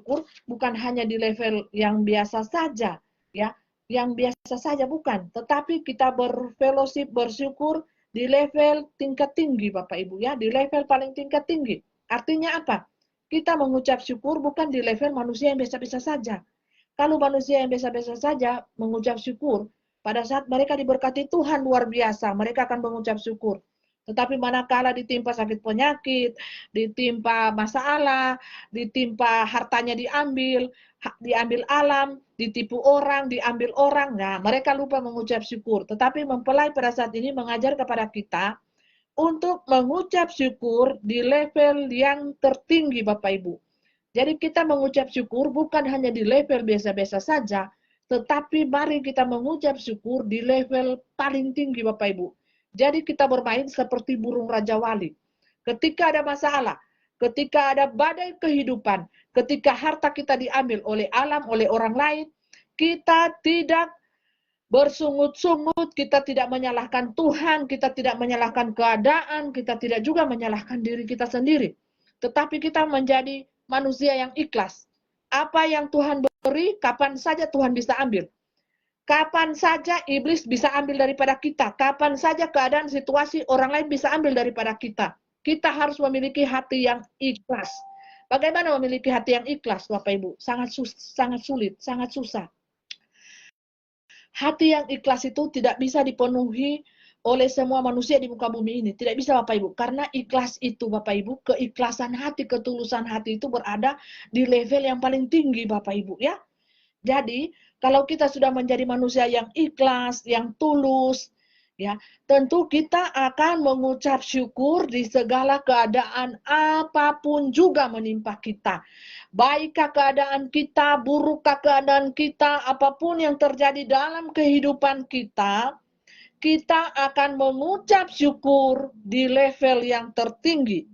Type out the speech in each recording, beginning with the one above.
bersyukur bukan hanya di level yang biasa saja, ya, yang biasa saja bukan, tetapi kita berfellowship, bersyukur di level tingkat tinggi, Bapak Ibu, ya, di level paling tingkat tinggi. Artinya apa? Kita mengucap syukur bukan di level manusia yang biasa-biasa saja. Kalau manusia yang biasa-biasa saja mengucap syukur, pada saat mereka diberkati Tuhan luar biasa, mereka akan mengucap syukur. Tetapi manakala ditimpa sakit penyakit, ditimpa masalah, ditimpa hartanya diambil alam, ditipu orang, diambil orang, nah mereka lupa mengucap syukur. Tetapi mempelai pada saat ini mengajar kepada kita untuk mengucap syukur di level yang tertinggi, Bapak Ibu. Jadi kita mengucap syukur bukan hanya di level biasa-biasa saja, tetapi mari kita mengucap syukur di level paling tinggi, Bapak Ibu. Jadi kita bermain seperti burung Raja Wali. Ketika ada masalah, ketika ada badai kehidupan, ketika harta kita diambil oleh alam, oleh orang lain, kita tidak bersungut-sungut, kita tidak menyalahkan Tuhan, kita tidak menyalahkan keadaan, kita tidak juga menyalahkan diri kita sendiri. Tetapi kita menjadi manusia yang ikhlas. Apa yang Tuhan beri, kapan saja Tuhan bisa ambil. Kapan saja iblis bisa ambil daripada kita. Kapan saja keadaan situasi orang lain bisa ambil daripada kita. Kita harus memiliki hati yang ikhlas. Bagaimana memiliki hati yang ikhlas, Bapak Ibu? Sangat sulit, sangat susah. Hati yang ikhlas itu tidak bisa dipenuhi oleh semua manusia di muka bumi ini. Tidak bisa, Bapak Ibu. Karena ikhlas itu, Bapak Ibu, keikhlasan hati, ketulusan hati itu berada di level yang paling tinggi, Bapak Ibu, ya. Jadi, kalau kita sudah menjadi manusia yang ikhlas, yang tulus, ya, tentu kita akan mengucap syukur di segala keadaan apapun juga menimpa kita. Baikkah keadaan kita, burukkah keadaan kita, apapun yang terjadi dalam kehidupan kita, kita akan mengucap syukur di level yang tertinggi.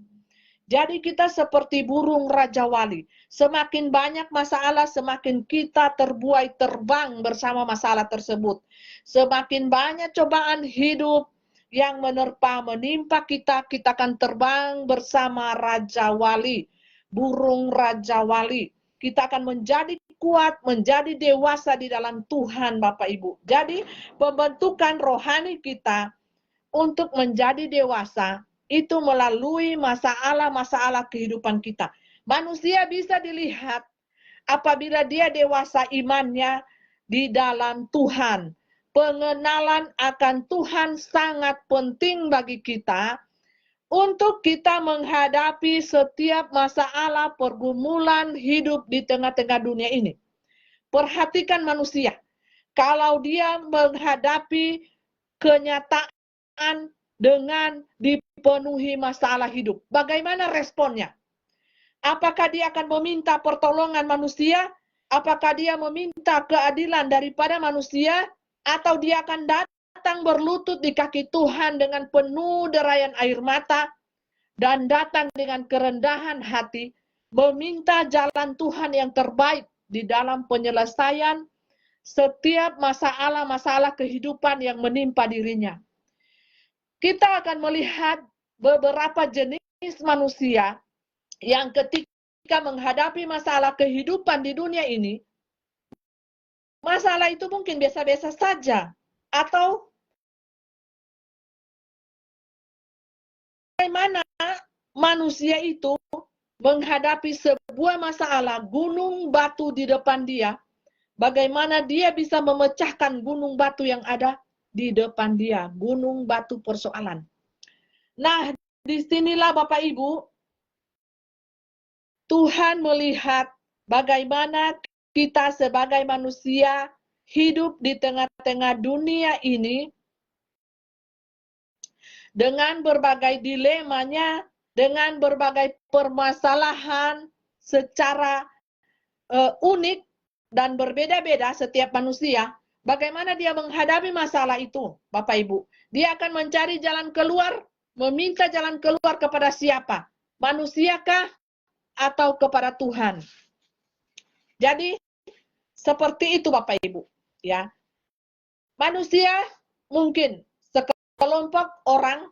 Jadi kita seperti burung Raja Wali. Semakin banyak masalah, semakin kita terbuai terbang bersama masalah tersebut. Semakin banyak cobaan hidup yang menimpa kita, kita akan terbang bersama Raja Wali. Burung Raja Wali. Kita akan menjadi kuat, menjadi dewasa di dalam Tuhan, Bapak Ibu. Jadi pembentukan rohani kita untuk menjadi dewasa itu melalui masalah-masalah kehidupan kita. Manusia bisa dilihat apabila dia dewasa imannya di dalam Tuhan. Pengenalan akan Tuhan sangat penting bagi kita untuk kita menghadapi setiap masalah pergumulan hidup di tengah-tengah dunia ini. Perhatikan manusia. Kalau dia menghadapi kenyataan dengan dipenuhi masalah hidup. Bagaimana responnya? Apakah dia akan meminta pertolongan manusia? Apakah dia meminta keadilan daripada manusia? Atau dia akan datang berlutut di kaki Tuhan dengan penuh derayan air mata dan datang dengan kerendahan hati, meminta jalan Tuhan yang terbaik di dalam penyelesaian setiap masalah-masalah kehidupan yang menimpa dirinya. Kita akan melihat beberapa jenis manusia yang ketika menghadapi masalah kehidupan di dunia ini, masalah itu mungkin biasa-biasa saja, atau bagaimana manusia itu menghadapi sebuah masalah, gunung batu di depan dia, bagaimana dia bisa memecahkan gunung batu yang ada di depan dia, gunung batu persoalan. Nah, disinilah Bapak Ibu, Tuhan melihat bagaimana kita sebagai manusia hidup di tengah-tengah dunia ini dengan berbagai dilemanya, dengan berbagai permasalahan secara unik dan berbeda-beda setiap manusia. Bagaimana dia menghadapi masalah itu, Bapak Ibu? Dia akan mencari jalan keluar, meminta jalan keluar kepada siapa? Manusiakah atau kepada Tuhan? Jadi, seperti itu Bapak Ibu. Ya. Manusia mungkin sekelompok orang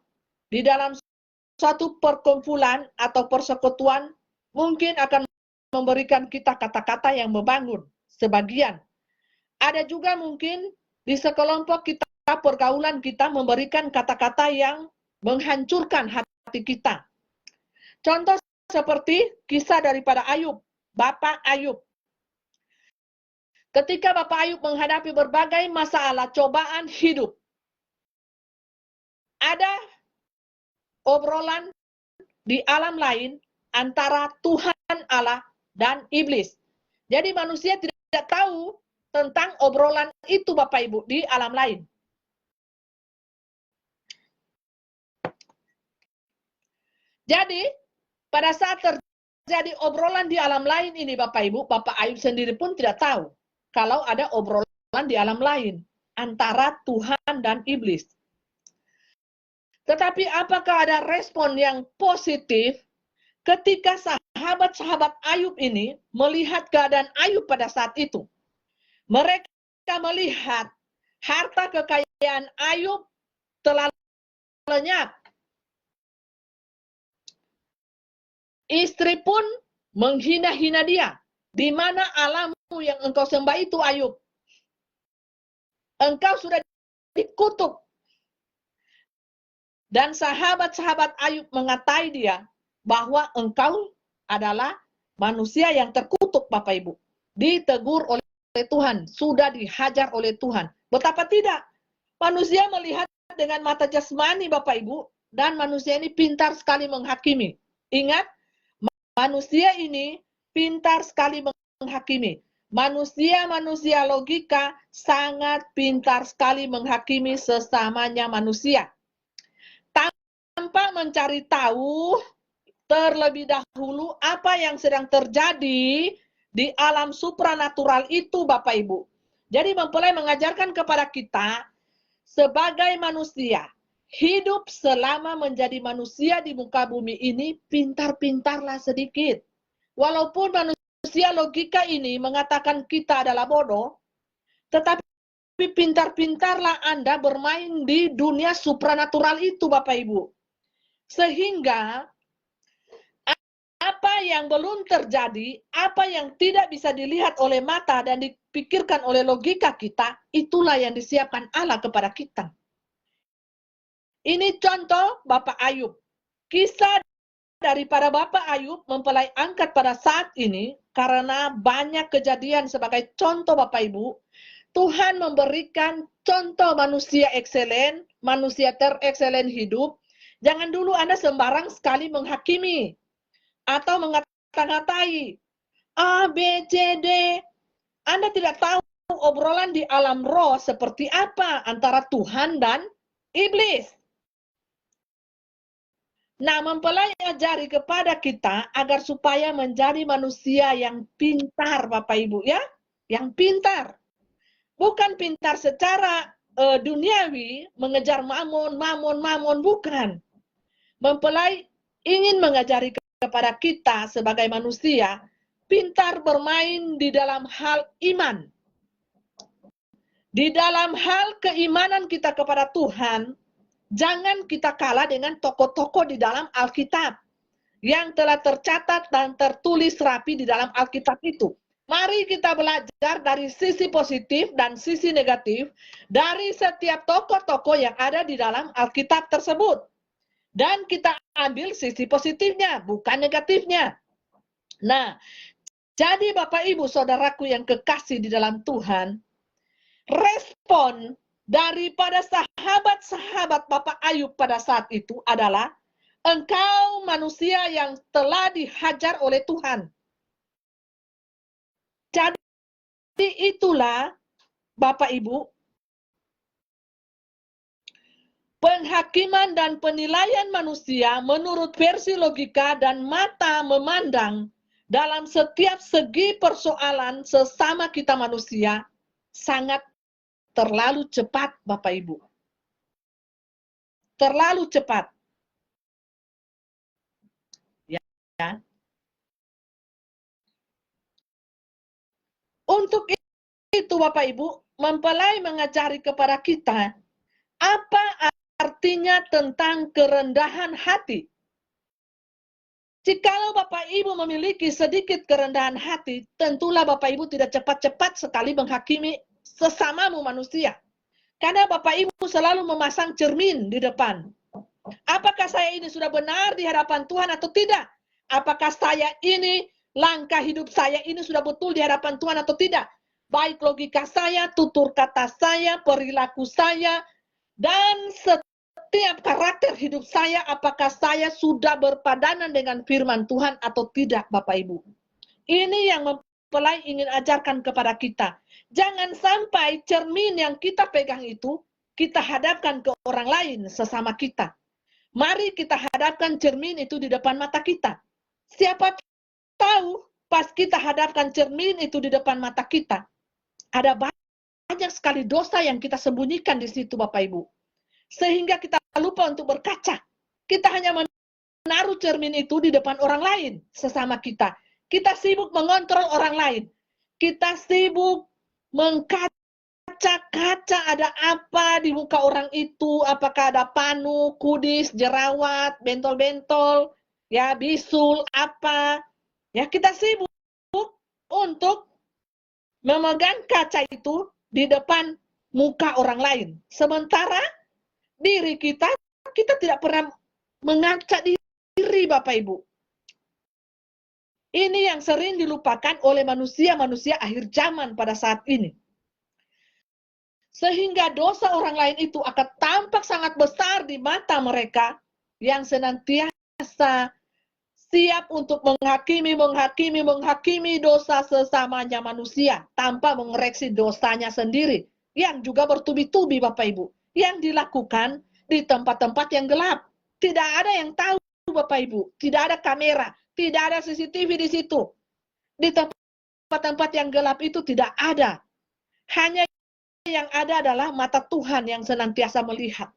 di dalam suatu perkumpulan atau persekutuan mungkin akan memberikan kita kata-kata yang membangun, sebagian. Ada juga mungkin di sekelompok kita, pergaulan kita memberikan kata-kata yang menghancurkan hati kita. Contoh seperti kisah daripada Ayub, Bapak Ayub. Ketika Bapak Ayub menghadapi berbagai masalah, cobaan hidup, ada obrolan di alam lain antara Tuhan Allah dan iblis. Jadi manusia tidak tahu tentang obrolan itu Bapak Ibu di alam lain. Jadi pada saat terjadi obrolan di alam lain ini Bapak Ibu, Bapak Ayub sendiri pun tidak tahu kalau ada obrolan di alam lain antara Tuhan dan iblis. Tetapi apakah ada respon yang positif ketika sahabat-sahabat Ayub ini melihat keadaan Ayub pada saat itu? Mereka melihat harta kekayaan Ayub telah lenyap. Istri pun menghina-hina dia. Di mana Allahmu yang engkau sembah itu, Ayub? Engkau sudah dikutuk. Dan sahabat-sahabat Ayub mengatai dia bahwa engkau adalah manusia yang terkutuk, Bapak Ibu. Ditegur oleh Tuhan, sudah dihajar oleh Tuhan. Betapa tidak? Manusia melihat dengan mata jasmani, Bapak Ibu, dan manusia ini pintar sekali menghakimi. Ingat, manusia ini pintar sekali menghakimi. Manusia-manusia logika sangat pintar sekali menghakimi sesamanya manusia. Tanpa mencari tahu terlebih dahulu apa yang sedang terjadi di alam supranatural itu Bapak Ibu. Jadi mempelai mengajarkan kepada kita sebagai manusia, hidup selama menjadi manusia di muka bumi ini, pintar-pintarlah sedikit. Walaupun manusia logika ini mengatakan kita adalah bodoh, tetapi pintar-pintarlah Anda bermain di dunia supranatural itu Bapak Ibu. Sehingga apa yang belum terjadi, apa yang tidak bisa dilihat oleh mata dan dipikirkan oleh logika kita, itulah yang disiapkan Allah kepada kita. Ini contoh Bapak Ayub. Kisah daripada Bapak Ayub mempelai angkat pada saat ini, karena banyak kejadian sebagai contoh Bapak Ibu, Tuhan memberikan contoh manusia ekselen, manusia terekselen hidup. Jangan dulu Anda sembarang sekali menghakimi atau mengata-ngatai A, B, C, D. Anda tidak tahu obrolan di alam roh seperti apa antara Tuhan dan iblis. Nah, mempelai ajari kepada kita agar supaya menjadi manusia yang pintar, Bapak Ibu ya, yang pintar. Bukan pintar secara duniawi, mengejar mamon, bukan. Mempelai ingin mengajari kepada kita sebagai manusia, pintar bermain di dalam hal iman. Di dalam hal keimanan kita kepada Tuhan, jangan kita kalah dengan tokoh-tokoh di dalam Alkitab yang telah tercatat dan tertulis rapi di dalam Alkitab itu. Mari kita belajar dari sisi positif dan sisi negatif dari setiap tokoh-tokoh yang ada di dalam Alkitab tersebut. Dan kita ambil sisi positifnya, bukan negatifnya. Nah, jadi Bapak Ibu Saudaraku yang kekasih di dalam Tuhan, respon daripada sahabat-sahabat Bapak Ayub pada saat itu adalah, engkau manusia yang telah dihajar oleh Tuhan. Jadi itulah Bapak Ibu, penghakiman dan penilaian manusia menurut versi logika dan mata memandang dalam setiap segi persoalan sesama kita manusia sangat terlalu cepat, Bapak Ibu. Terlalu cepat. Ya. Untuk itu, Bapak Ibu, mempelai mengajari kepada kita apa artinya tentang kerendahan hati. Jikalau Bapak Ibu memiliki sedikit kerendahan hati, tentulah Bapak Ibu tidak cepat-cepat sekali menghakimi sesamamu manusia. Karena Bapak Ibu selalu memasang cermin di depan. Apakah saya ini sudah benar di hadapan Tuhan atau tidak? Apakah saya ini, langkah hidup saya ini sudah betul di hadapan Tuhan atau tidak? Baik logika saya, tutur kata saya, perilaku saya, dan setiap karakter hidup saya, apakah saya sudah berpadanan dengan firman Tuhan atau tidak, Bapak Ibu? Ini yang mempelai ingin ajarkan kepada kita. Jangan sampai cermin yang kita pegang itu, kita hadapkan ke orang lain sesama kita. Mari kita hadapkan cermin itu di depan mata kita. Siapa tahu pas kita hadapkan cermin itu di depan mata kita, ada banyak sekali dosa yang kita sembunyikan di situ, Bapak Ibu. Sehingga kita lupa untuk berkaca. Kita hanya menaruh cermin itu di depan orang lain, sesama kita. Kita sibuk mengontrol orang lain. Kita sibuk mengkaca-kaca ada apa di muka orang itu. Apakah ada panu, kudis, jerawat, bentol-bentol, ya bisul, apa. Ya kita sibuk untuk memegang kaca itu di depan muka orang lain. Sementara diri kita tidak pernah mengaca diri, Bapak Ibu. Ini yang sering dilupakan oleh manusia-manusia akhir zaman pada saat ini. Sehingga dosa orang lain itu akan tampak sangat besar di mata mereka yang senantiasa siap untuk menghakimi dosa sesamanya manusia tanpa mengoreksi dosanya sendiri yang juga bertubi-tubi, Bapak Ibu, yang dilakukan di tempat-tempat yang gelap. Tidak ada yang tahu, Bapak Ibu, tidak ada kamera, tidak ada CCTV di situ. Di tempat-tempat yang gelap itu tidak ada. Hanya yang ada adalah mata Tuhan yang senantiasa melihat.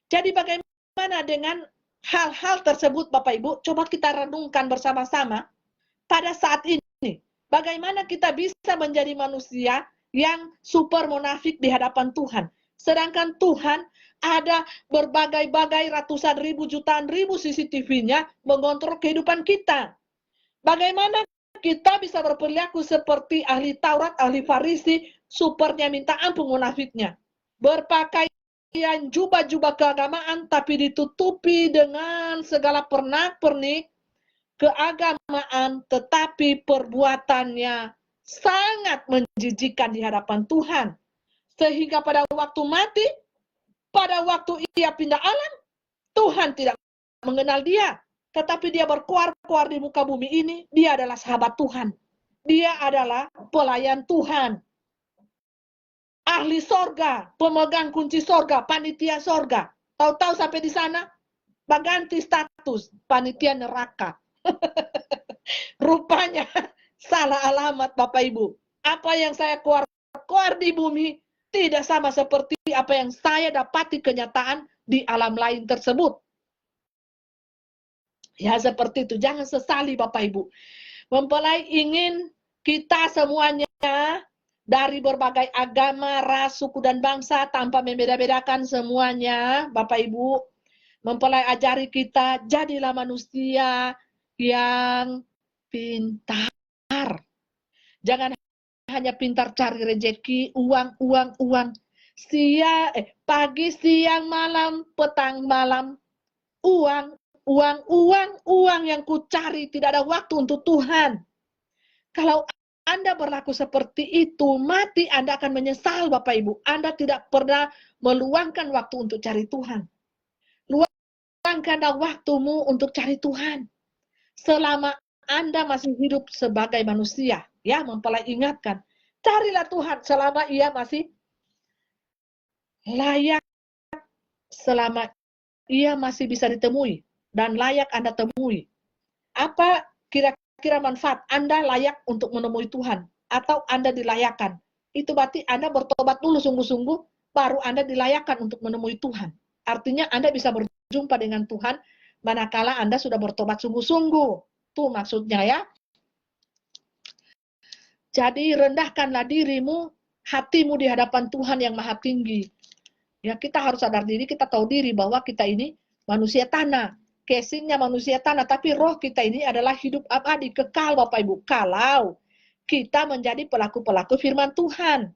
Jadi bagaimana dengan hal-hal tersebut, Bapak Ibu? Coba kita renungkan bersama-sama pada saat ini. Bagaimana kita bisa menjadi manusia yang super munafik di hadapan Tuhan. Sedangkan Tuhan ada berbagai-bagai ratusan ribu, jutaan ribu CCTV-nya mengontrol kehidupan kita. Bagaimana kita bisa berperilaku seperti ahli Taurat, ahli Farisi, supernya minta ampun munafiknya. Berpakaian jubah-jubah keagamaan, tapi ditutupi dengan segala pernak-pernik keagamaan, tetapi perbuatannya sangat menjijikkan di hadapan Tuhan. Sehingga pada waktu mati, pada waktu ia pindah alam, Tuhan tidak mengenal dia. Tetapi dia berkuar-kuar di muka bumi ini, dia adalah sahabat Tuhan. Dia adalah pelayan Tuhan. Ahli sorga, pemegang kunci sorga, panitia sorga. Tahu-tahu sampai di sana, ganti status, panitia neraka. Rupanya salah alamat, Bapak Ibu. Apa yang saya keluar di bumi tidak sama seperti apa yang saya dapati kenyataan di alam lain tersebut. Ya seperti itu, jangan sesali Bapak Ibu. Mempelai ingin kita semuanya dari berbagai agama, ras, suku, dan bangsa tanpa membeda-bedakan semuanya, Bapak Ibu. Mempelai ajari kita, jadilah manusia yang pintar. Jangan hanya pintar cari rejeki, uang. Pagi, siang, malam, petang, malam. Uang yang ku cari, tidak ada waktu untuk Tuhan. Kalau Anda berlaku seperti itu, mati Anda akan menyesal, Bapak Ibu. Anda tidak pernah meluangkan waktu untuk cari Tuhan. Luangkanlah waktumu untuk cari Tuhan. Selama Anda masih hidup sebagai manusia, ya, mempelai ingatkan, carilah Tuhan selama ia masih layak, selama ia masih bisa ditemui dan layak Anda temui. Apa kira-kira manfaat Anda layak untuk menemui Tuhan atau Anda dilayakkan? Itu berarti Anda bertobat dulu sungguh-sungguh, baru Anda dilayakkan untuk menemui Tuhan. Artinya Anda bisa berjumpa dengan Tuhan manakala Anda sudah bertobat sungguh-sungguh. Itu maksudnya ya. Jadi rendahkanlah dirimu, hatimu di hadapan Tuhan yang maha tinggi. Ya, kita harus sadar diri, kita tahu diri bahwa kita ini manusia tanah. casingnya manusia tanah, tapi roh kita ini adalah hidup abadi, kekal Bapak Ibu. Kalau kita menjadi pelaku-pelaku firman Tuhan.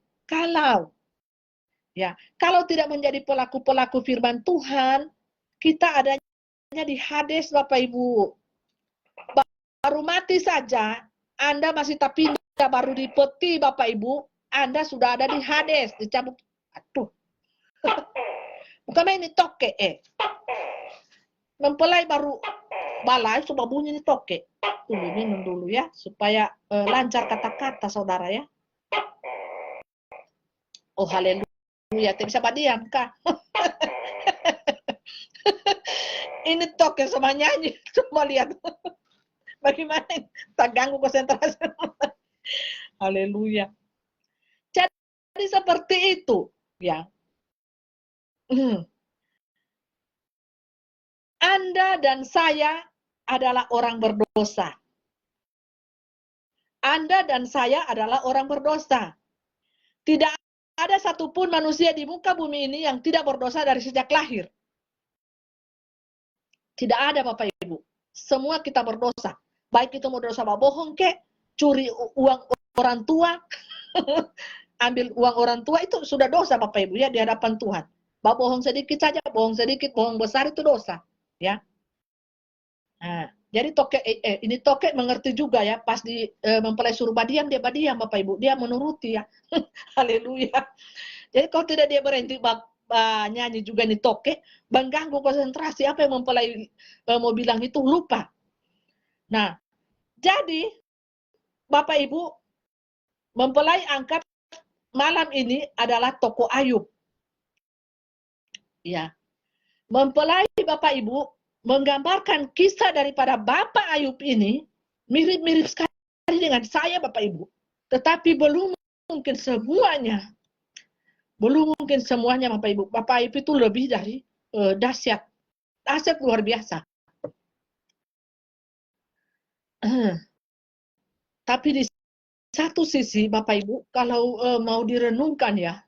Kalau tidak menjadi pelaku-pelaku firman Tuhan, kita adanya di Hades Bapak Ibu. Baru mati saja, Anda masih tapi baru di peti Bapak Ibu, Anda sudah ada di Hades, dicabut. Aduh. Bukan ini toke mempelai baru balai coba bunyi ini toke. Tunggu minum dulu ya supaya lancar kata-kata saudara ya. Oh haleluya, tidak bisa diam kah? Ini toke sama nyanyi, coba lihat. Bagaimana tak ganggu konsentrasi. Haleluya. Jadi seperti itu ya. Anda dan saya adalah orang berdosa. Anda dan saya adalah orang berdosa. Tidak ada satupun manusia di muka bumi ini yang tidak berdosa dari sejak lahir. Tidak ada Bapak Ibu. Semua kita berdosa. Baik itu mau dosa bohong kek, curi uang orang tua, ambil uang orang tua, itu sudah dosa Bapak Ibu ya di hadapan Tuhan. Bohong sedikit saja, bohong sedikit, bohong besar itu dosa. Ya. Nah, jadi ini toke mengerti juga ya, pas mempelai suruh badiam, dia badiam Bapak Ibu, dia menuruti ya. Haleluya. Jadi kalau tidak dia berhenti nyanyi juga ini toke, mengganggu konsentrasi, apa yang mempelai mau bilang itu lupa. Nah, jadi Bapak Ibu, mempelai angkat malam ini adalah tokoh Ayub. Ya. Mempelai Bapak Ibu menggambarkan kisah daripada Bapak Ayub ini mirip-mirip sekali dengan saya Bapak Ibu. Tetapi belum mungkin semuanya. Belum mungkin semuanya Bapak Ibu. Bapak Ayub itu lebih dari dahsyat. Dahsyat luar biasa. Tapi di satu sisi Bapak Ibu, kalau mau direnungkan ya,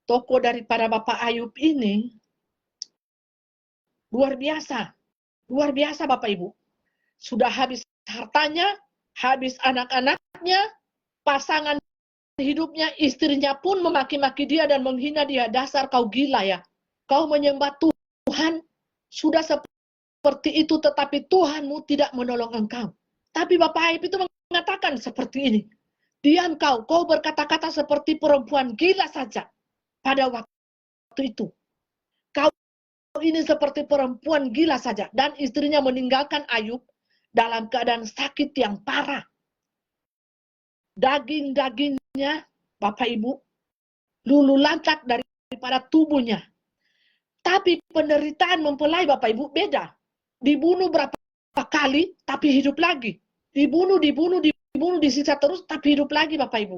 tokoh daripada Bapak Ayub ini luar biasa. Luar biasa Bapak Ibu. Sudah habis hartanya, habis anak-anaknya, pasangan hidupnya, istrinya pun memaki-maki dia dan menghina dia. Dasar kau gila ya. Kau menyembah Tuhan, sudah seperti itu, tetapi Tuhanmu tidak menolong engkau. Tapi Bapak Ayub itu mengatakan seperti ini. Diam kau berkata-kata seperti perempuan gila saja pada waktu itu. Kau ini seperti perempuan gila saja. Dan istrinya meninggalkan Ayub dalam keadaan sakit yang parah. Daging-dagingnya, Bapak Ibu, lulu lantak daripada tubuhnya. Tapi penderitaan mempelai Bapak Ibu beda. Dibunuh berapa kali, tapi hidup lagi. Dibunuh, disisa terus, tapi hidup lagi Bapak Ibu.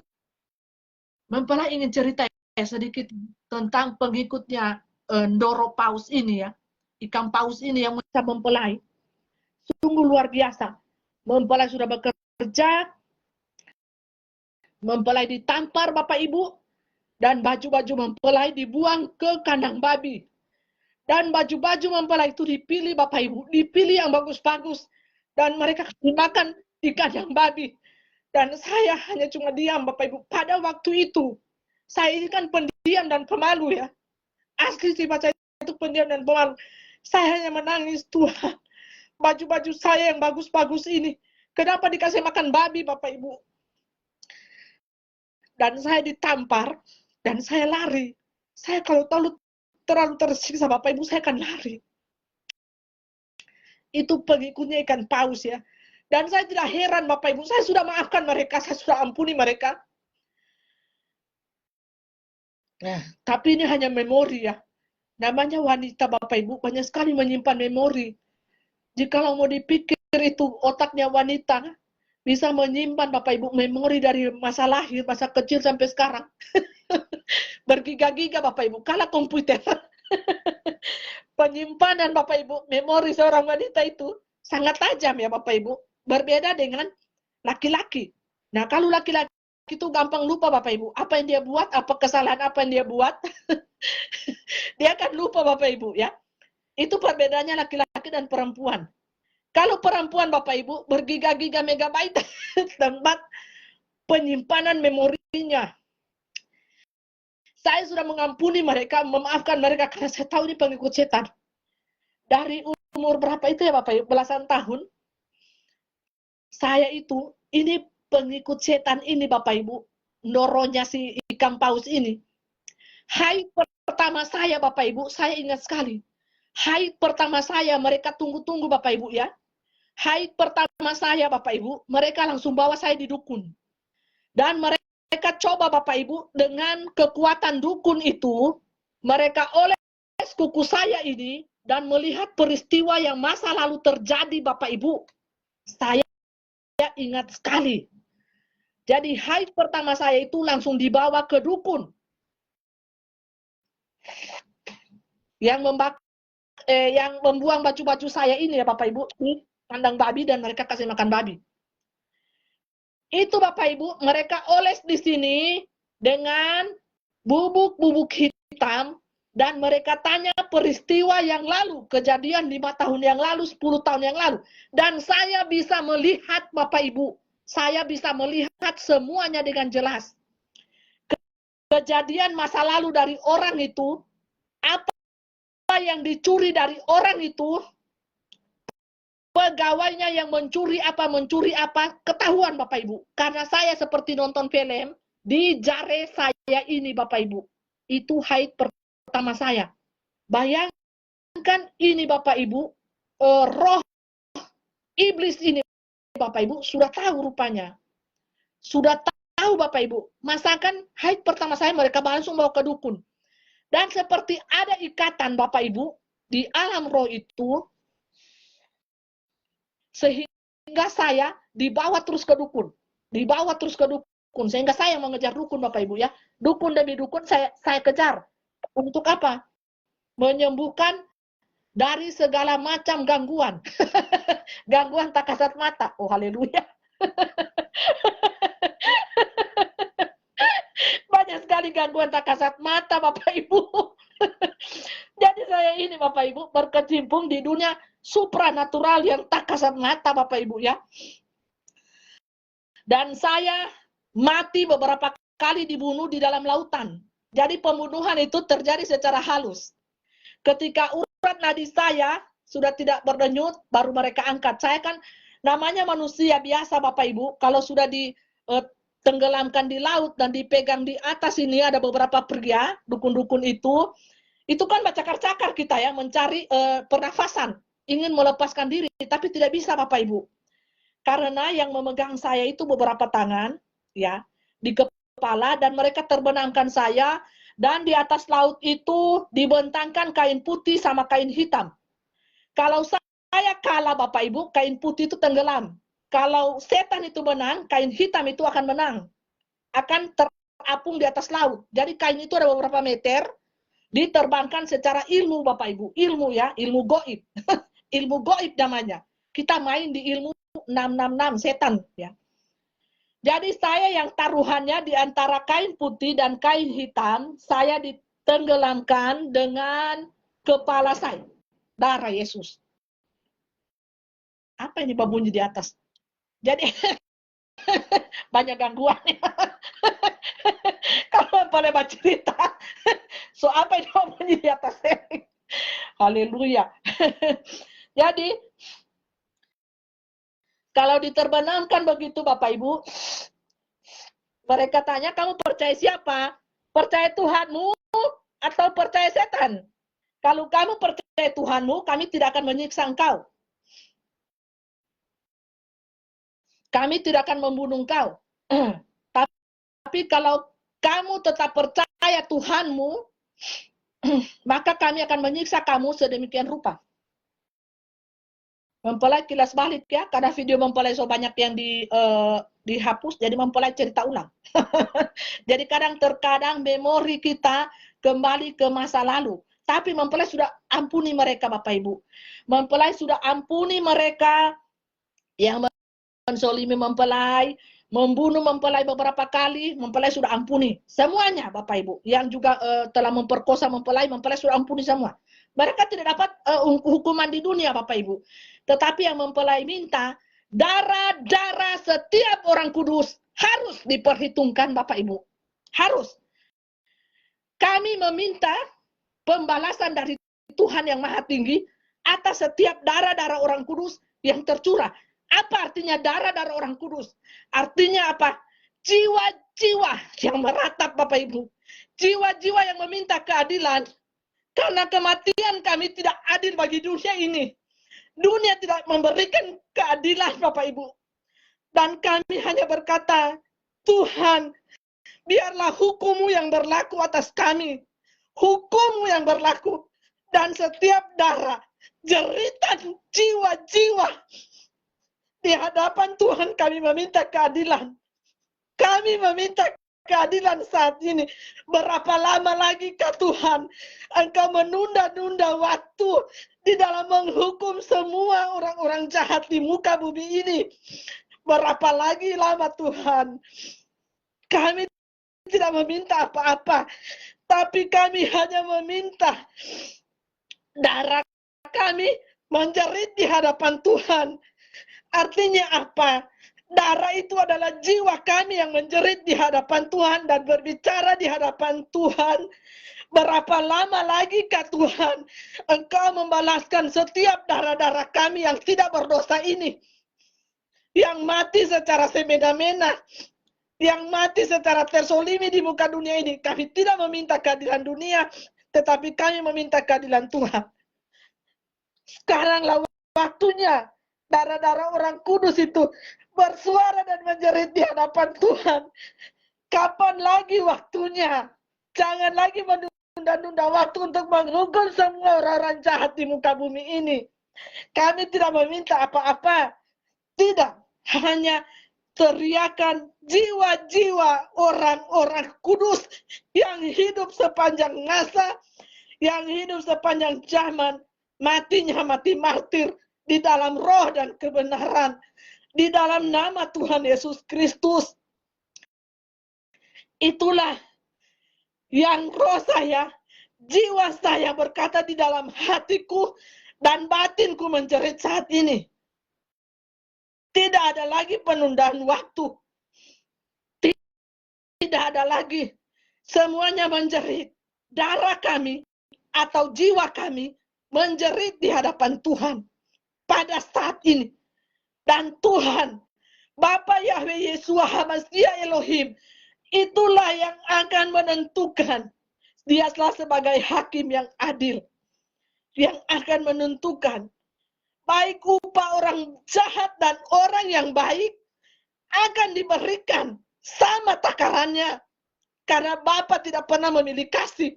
Mempelai ingin cerita sedikit tentang pengikutnya Ndoro Paus ini ya. Ikan paus ini yang bisa mempelai. Sungguh luar biasa. Mempelai sudah bekerja, mempelai ditampar Bapak Ibu, dan baju-baju mempelai dibuang ke kandang babi. Dan baju-baju mempelai itu dipilih Bapak Ibu, dipilih yang bagus-bagus, dan mereka dimakan di kandang babi. Dan saya hanya cuma diam Bapak Ibu. Pada waktu itu, saya ini kan pendiam dan pemalu ya. Asli sih saya itu pendiam dan pemalu. Saya hanya menangis, Tuhan. Baju-baju saya yang bagus-bagus ini, kenapa dikasih makan babi Bapak Ibu? Dan saya ditampar, dan saya lari. Saya kalau terlalu tersiksa Bapak Ibu, saya akan lari. Itu pengikutnya ikan paus ya. Dan saya tidak heran Bapak Ibu, saya sudah maafkan mereka, saya sudah ampuni mereka. Nah, tapi ini hanya memori ya. Namanya wanita Bapak Ibu, banyak sekali menyimpan memori. Jikalau mau dipikir itu otaknya wanita, bisa menyimpan Bapak Ibu memori dari masa lahir, masa kecil sampai sekarang. Bergiga-giga Bapak Ibu, kalah komputer. Penyimpanan Bapak Ibu, memori seorang wanita itu sangat tajam ya Bapak Ibu. Berbeda dengan laki-laki. Nah, kalau laki-laki itu gampang lupa Bapak Ibu. Apa yang dia buat, apa kesalahan apa yang dia buat. Dia akan lupa Bapak Ibu ya. Itu perbedaannya laki-laki dan perempuan. Kalau perempuan Bapak Ibu bergiga-giga megabyte tempat penyimpanan memorinya. Saya sudah mengampuni mereka, memaafkan mereka karena saya tahu ini pengikut setan. Dari umur berapa itu ya Bapak Ibu? Belasan tahun. Saya itu, ini pengikut setan ini Bapak Ibu. Noronya si ikan paus ini. Haid pertama saya Bapak Ibu, saya ingat sekali. Haid pertama saya, mereka tunggu-tunggu Bapak Ibu ya. Haid pertama saya Bapak Ibu, mereka langsung bawa saya di dukun. Dan mereka coba Bapak Ibu, dengan kekuatan dukun itu, mereka oles kuku saya ini, dan melihat peristiwa yang masa lalu terjadi Bapak Ibu. Saya ingat sekali. Jadi haid pertama saya itu langsung dibawa ke dukun. Yang membuang baju-baju saya ini ya Bapak Ibu, di kandang babi dan mereka kasih makan babi. Itu Bapak Ibu, mereka oles di sini dengan bubuk-bubuk hitam dan mereka tanya peristiwa yang lalu, kejadian 5 tahun yang lalu, 10 tahun yang lalu. Dan saya bisa melihat Bapak Ibu, saya bisa melihat semuanya dengan jelas. Kejadian masa lalu dari orang itu, apa yang dicuri dari orang itu, pegawainya yang mencuri apa, ketahuan Bapak Ibu. Karena saya seperti nonton film, di jari saya ini Bapak Ibu. Itu haid pertama saya. Bayangkan ini Bapak Ibu, roh iblis ini Bapak Ibu, sudah tahu rupanya. Sudah tahu Bapak Ibu. Masakan haid pertama saya mereka langsung bawa ke dukun. Dan seperti ada ikatan Bapak Ibu, di alam roh itu, sehingga saya dibawa terus ke dukun. Dibawa terus ke dukun. Sehingga saya mengejar dukun Bapak Ibu ya. Dukun demi dukun saya kejar. Untuk apa? Menyembuhkan dari segala macam gangguan. Gangguan tak kasat mata. Oh haleluya. Banyak sekali gangguan tak kasat mata Bapak Ibu. Jadi saya ini Bapak Ibu berkecimpung di dunia supranatural yang tak kasat mata Bapak Ibu ya. Dan saya mati beberapa kali dibunuh di dalam lautan. Jadi pembunuhan itu terjadi secara halus. Ketika urat nadi saya sudah tidak berdenyut, baru mereka angkat. Saya kan namanya manusia biasa Bapak Ibu, kalau sudah ditenggelamkan di laut dan dipegang di atas ini ada beberapa pria, dukun-dukun itu kan bercakar-cakar kita ya, mencari pernafasan, ingin melepaskan diri, tapi tidak bisa Bapak Ibu. Karena yang memegang saya itu beberapa tangan, ya, di kepala, dan mereka terbenamkan saya, dan di atas laut itu dibentangkan kain putih sama kain hitam. Kalau saya kalah Bapak Ibu, kain putih itu tenggelam. Kalau setan itu menang, kain hitam itu akan menang. Akan terapung di atas laut. Jadi kain itu ada beberapa meter, diterbangkan secara ilmu Bapak Ibu. Ilmu ya, ilmu goib. Ilmu goib namanya. Kita main di ilmu 666 setan ya. Jadi saya yang taruhannya di antara kain putih dan kain hitam, saya ditenggelamkan dengan kepala saya. Darah Yesus. Apa ini bunyi di atas? Jadi banyak gangguan. Kalau boleh baca cerita, so apa ini bunyi di atas? Haleluya. Jadi kalau diterbenamkan begitu Bapak Ibu, mereka tanya, kamu percaya siapa? Percaya Tuhanmu atau percaya setan? Kalau kamu percaya Tuhanmu, kami tidak akan menyiksa engkau. Kami tidak akan membunuh engkau. Tapi kalau kamu tetap percaya Tuhanmu, maka kami akan menyiksa kamu sedemikian rupa. Mempelai kilas balik ya, karena video mempelai so banyak yang dihapus, jadi mempelai cerita ulang. Jadi terkadang memori kita kembali ke masa lalu. Tapi mempelai sudah ampuni mereka Bapak Ibu. Mempelai sudah ampuni mereka yang menzolimi mempelai, membunuh, mempelai beberapa kali, mempelai sudah ampuni. Semuanya Bapak Ibu. Yang juga telah memperkosa mempelai sudah ampuni semua. Mereka tidak dapat hukuman di dunia Bapak Ibu. Tetapi yang mempelai minta, darah-darah setiap orang kudus harus diperhitungkan Bapak Ibu. Harus. Kami meminta pembalasan dari Tuhan yang Maha Tinggi atas setiap darah-darah orang kudus yang tercurah. Apa artinya darah-darah orang kudus? Artinya apa? Jiwa-jiwa yang meratap Bapak Ibu. Jiwa-jiwa yang meminta keadilan. Karena kematian kami tidak adil bagi dunia ini. Dunia tidak memberikan keadilan Bapak Ibu. Dan kami hanya berkata, Tuhan, biarlah hukum-Mu yang berlaku atas kami. Hukum-Mu yang berlaku. Dan setiap darah, jeritan jiwa-jiwa di hadapan Tuhan kami meminta keadilan. Kami meminta keadilan saat ini. Berapa lama lagi kah Tuhan Engkau menunda-nunda waktu di dalam menghukum semua orang-orang jahat di muka bumi ini? Berapa lagi lama Tuhan? Kami tidak meminta apa-apa, tapi kami hanya meminta darah kami menjerit di hadapan Tuhan. Artinya apa? Darah itu adalah jiwa kami yang menjerit di hadapan Tuhan dan berbicara di hadapan Tuhan. Berapa lama lagi kah Tuhan Engkau membalaskan setiap darah-darah kami yang tidak berdosa ini? Yang mati secara semena-mena, yang mati secara tersolimi di muka dunia ini. Kami tidak meminta keadilan dunia, tetapi kami meminta keadilan Tuhan. Sekaranglah waktunya darah-darah orang kudus itu bersuara dan menjerit di hadapan Tuhan. Kapan lagi waktunya? Jangan lagi menunda-nunda waktu untuk menghukum semua orang-orang jahat di muka bumi ini. Kami tidak meminta apa-apa. Tidak, hanya teriakan jiwa-jiwa orang-orang kudus yang hidup sepanjang masa, yang hidup sepanjang zaman, matinya mati martir di dalam roh dan kebenaran, di dalam nama Tuhan Yesus Kristus. Itulah yang roh saya, jiwa saya berkata di dalam hatiku dan batinku menjerit saat ini. Tidak ada lagi penundaan waktu. Tidak ada lagi. Semuanya menjerit. Darah kami atau jiwa kami menjerit di hadapan Tuhan pada saat ini. Dan Tuhan, Bapa Yahweh Yeshua HaMashiach Elohim, itulah yang akan menentukan. Dialah sebagai hakim yang adil, yang akan menentukan baik upah orang jahat dan orang yang baik akan diberikan sama takarannya. Karena Bapa tidak pernah memilih kasih.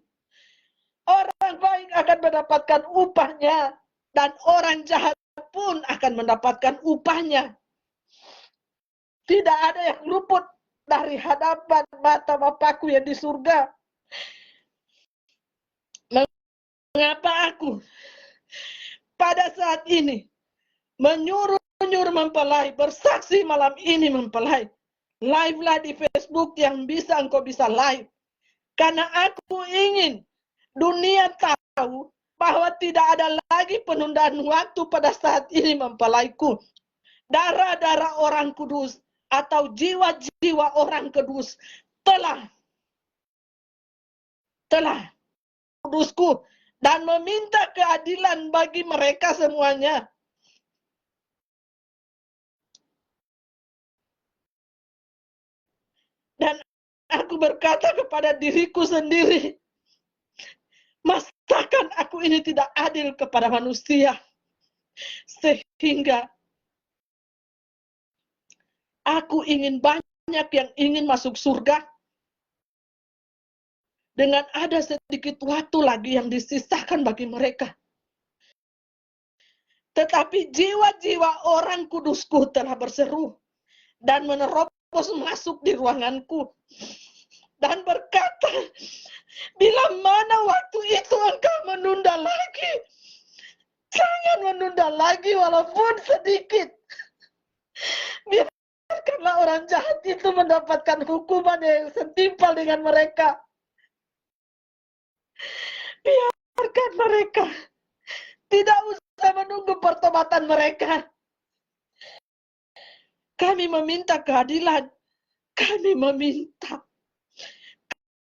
Orang baik akan mendapatkan upahnya dan orang jahat pun akan mendapatkan upahnya. Tidak ada yang luput dari hadapan mata Bapakku yang di surga. Mengapa aku pada saat ini menyuruh-nyuruh mempelai, bersaksi malam ini mempelai, live-lah di Facebook yang bisa engkau bisa live. Karena aku ingin dunia tahu bahwa tidak ada lagi penundaan waktu pada saat ini mempelaiku. Darah-darah orang kudus atau jiwa-jiwa orang kudus telah kudusku dan meminta keadilan bagi mereka semuanya. Dan aku berkata kepada diriku sendiri, masakan aku ini tidak adil kepada manusia, sehingga aku ingin banyak yang ingin masuk surga, dengan ada sedikit waktu lagi yang disisakan bagi mereka. Tetapi jiwa-jiwa orang kudusku telah berseru dan menerobos masuk di ruanganku dan berkata, bila mana waktu itu engkau menunda lagi, jangan menunda lagi walaupun sedikit. Biarkan Biarkanlah orang jahat itu mendapatkan hukuman yang setimpal dengan mereka. Biarkan mereka. Tidak usah menunggu pertobatan mereka. Kami meminta keadilan. Kami meminta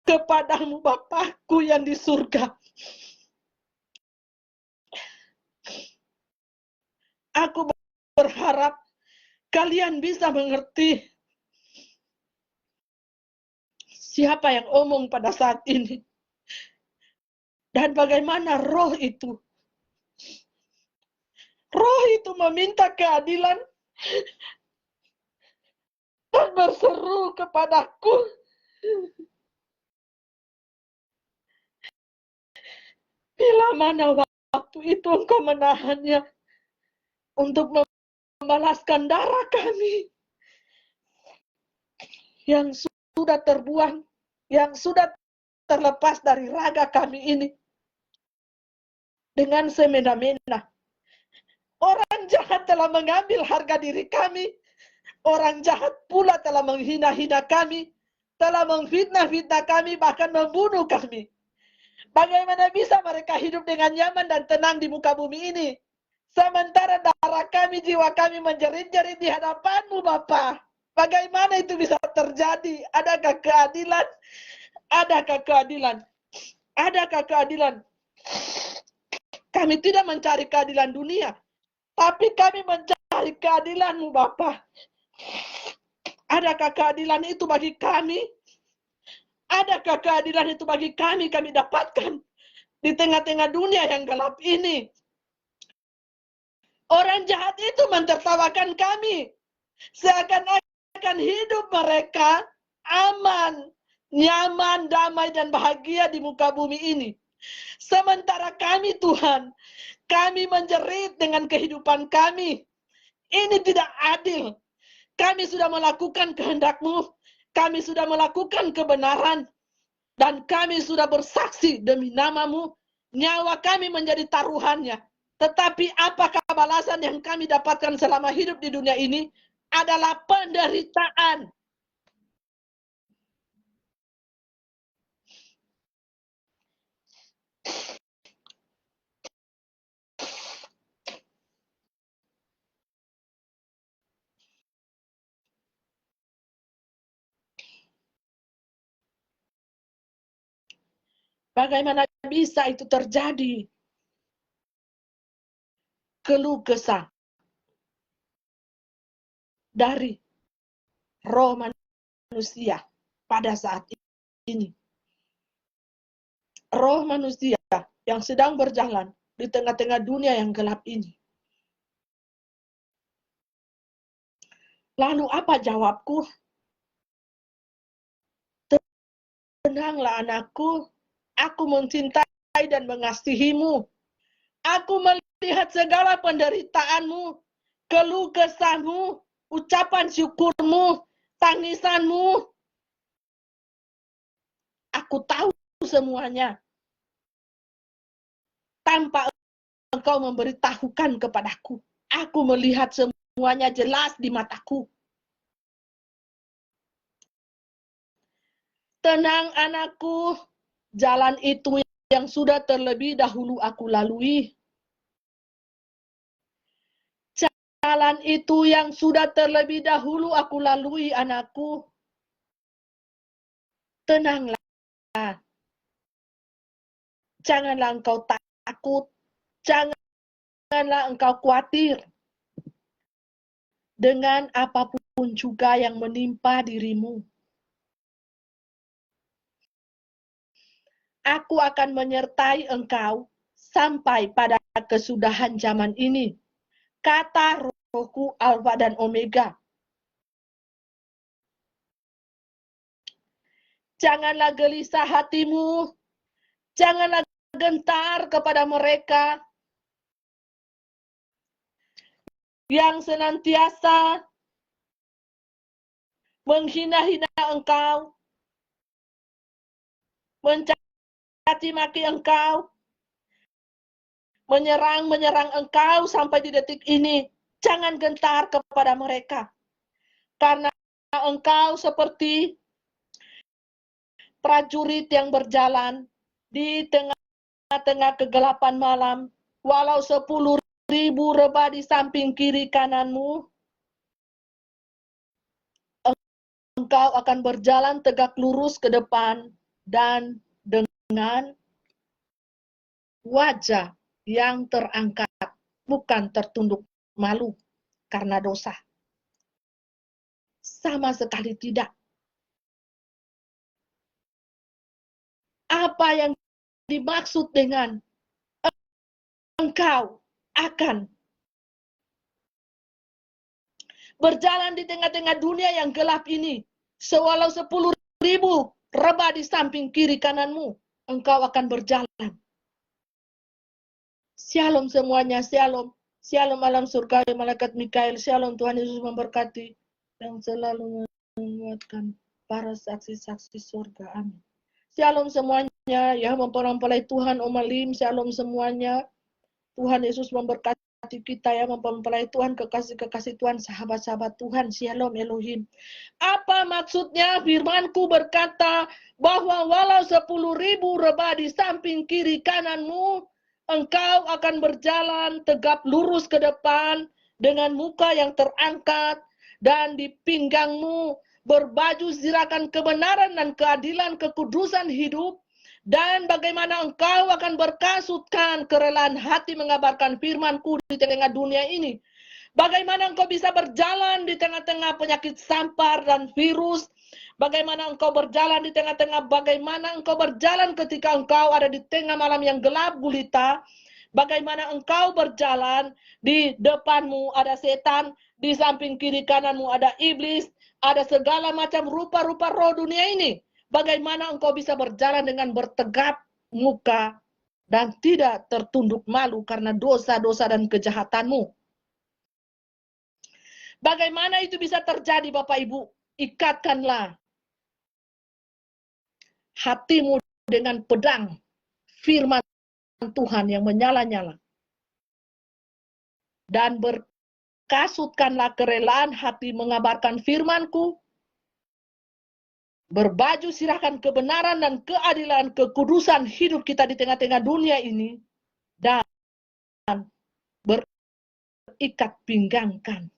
kepadamu Bapakku yang di surga. Aku berharap kalian bisa mengerti siapa yang omong pada saat ini. Dan bagaimana roh itu. Roh itu meminta keadilan dan berseru kepadaku. Bila mana waktu itu engkau menahannya untuk membalaskan darah kami yang sudah terbuang, yang sudah terlepas dari raga kami ini dengan semena-mena. Orang jahat telah mengambil harga diri kami. Orang jahat pula telah menghina-hina kami, telah memfitnah-fitnah kami, bahkan membunuh kami. Bagaimana bisa mereka hidup dengan nyaman dan tenang di muka bumi ini? Sementara darah kami, jiwa kami menjerit-jerit di hadapan-Mu, Bapa. Bagaimana itu bisa terjadi? Adakah keadilan? Adakah keadilan? Adakah keadilan? Kami tidak mencari keadilan dunia, tapi kami mencari keadilan-Mu, Bapa. Adakah keadilan itu bagi kami? Adakah keadilan itu bagi kami dapatkan di tengah-tengah dunia yang gelap ini? Orang jahat itu mentertawakan kami. Seakan-akan hidup mereka aman, nyaman, damai, dan bahagia di muka bumi ini. Sementara kami, Tuhan, kami menjerit dengan kehidupan kami. Ini tidak adil. Kami sudah melakukan kehendak-Mu. Kami sudah melakukan kebenaran. Dan kami sudah bersaksi demi nama-Mu. Nyawa kami menjadi taruhannya. Tetapi apakah balasan yang kami dapatkan selama hidup di dunia ini? Adalah penderitaan. Bagaimana bisa itu terjadi? Keluh kesah dari roh manusia pada saat ini. Roh manusia yang sedang berjalan di tengah-tengah dunia yang gelap ini. Lalu apa jawabku? Tenanglah anakku, aku mencintai dan mengasihimu. Aku melihat segala penderitaanmu, keluh kesahmu, ucapan syukurmu, tangisanmu. Aku tahu semuanya. Tanpa engkau memberitahukan kepadaku, aku melihat semuanya jelas di mataku. Tenang anakku, jalan itu yang sudah terlebih dahulu aku lalui. Jalan itu yang sudah terlebih dahulu aku lalui, anakku. Tenanglah. Janganlah engkau takut. Janganlah engkau khawatir dengan apapun juga yang menimpa dirimu. Aku akan menyertai engkau sampai pada kesudahan zaman ini. Kata Rohku, Alfa dan Omega. Janganlah gelisah hatimu. Janganlah gentar kepada mereka yang senantiasa menghina-hina engkau, mencaci maki engkau, menyerang engkau sampai di detik ini. Jangan gentar kepada mereka. karena engkau seperti prajurit yang berjalan di tengah-tengah kegelapan malam, walau 10.000 rebah di samping kiri kananmu, engkau akan berjalan tegak lurus ke depan dan dengan wajah yang terangkat, bukan tertunduk malu karena dosa. Sama sekali tidak. Apa yang dimaksud dengan engkau akan berjalan di tengah-tengah dunia yang gelap ini, sewalau 10.000 rebah di samping kiri kananmu, engkau akan berjalan. Shalom semuanya, shalom. Shalom alam surga, malaikat Mikael, shalom, Tuhan Yesus memberkati yang selalu menguatkan para saksi-saksi surga. Amin. Shalom semuanya, ya mempelai Tuhan, Om Alim, shalom semuanya. Tuhan Yesus memberkati kita ya, mempelai Tuhan, kekasih-kekasih Tuhan, sahabat-sahabat Tuhan, shalom Elohim. Apa maksudnya firmanku berkata bahwa walau 10.000 rebah di samping kiri kananmu, engkau akan berjalan tegap lurus ke depan dengan muka yang terangkat dan di pinggangmu berbaju zirakan kebenaran dan keadilan, kekudusan hidup, dan bagaimana engkau akan berkasutkan kerelaan hati mengabarkan firman-Ku di tengah dunia ini. Bagaimana engkau bisa berjalan di tengah-tengah penyakit sampar dan virus. Bagaimana engkau berjalan di tengah-tengah, bagaimana engkau berjalan ketika engkau ada di tengah malam yang gelap gulita. Bagaimana engkau berjalan, di depanmu ada setan, di samping kiri kananmu ada iblis, ada segala macam rupa-rupa roh dunia ini. Bagaimana engkau bisa berjalan dengan bertegap muka dan tidak tertunduk malu karena dosa-dosa dan kejahatanmu. Bagaimana itu bisa terjadi, Bapak Ibu? Ikatkanlah hatimu dengan pedang firman Tuhan yang menyala-nyala. Dan berkasutkanlah kerelaan hati mengabarkan firman-Ku. Berbaju sirahkan kebenaran dan keadilan, kekudusan hidup kita di tengah-tengah dunia ini. Dan berikat pinggangkan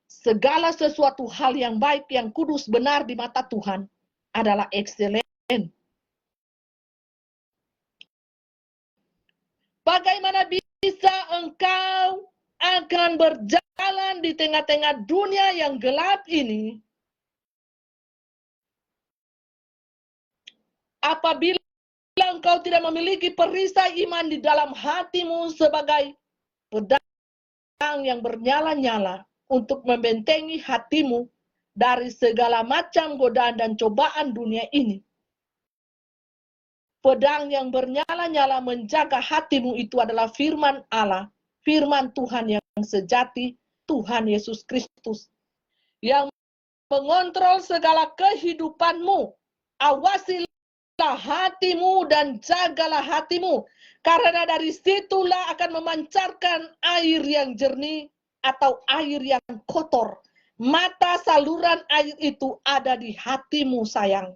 segala sesuatu hal yang baik, yang kudus, benar di mata Tuhan adalah ekselen. Bagaimana bisa engkau akan berjalan di tengah-tengah dunia yang gelap ini apabila engkau tidak memiliki perisai iman di dalam hatimu sebagai pedang yang bernyala-nyala untuk membentengi hatimu dari segala macam godaan dan cobaan dunia ini. Pedang yang bernyala-nyala menjaga hatimu itu adalah firman Allah, firman Tuhan yang sejati, Tuhan Yesus Kristus, yang mengontrol segala kehidupanmu. Awasilah hatimu dan jagalah hatimu, karena dari situlah akan memancarkan air yang jernih atau air yang kotor. Mata saluran air itu ada di hatimu, sayang.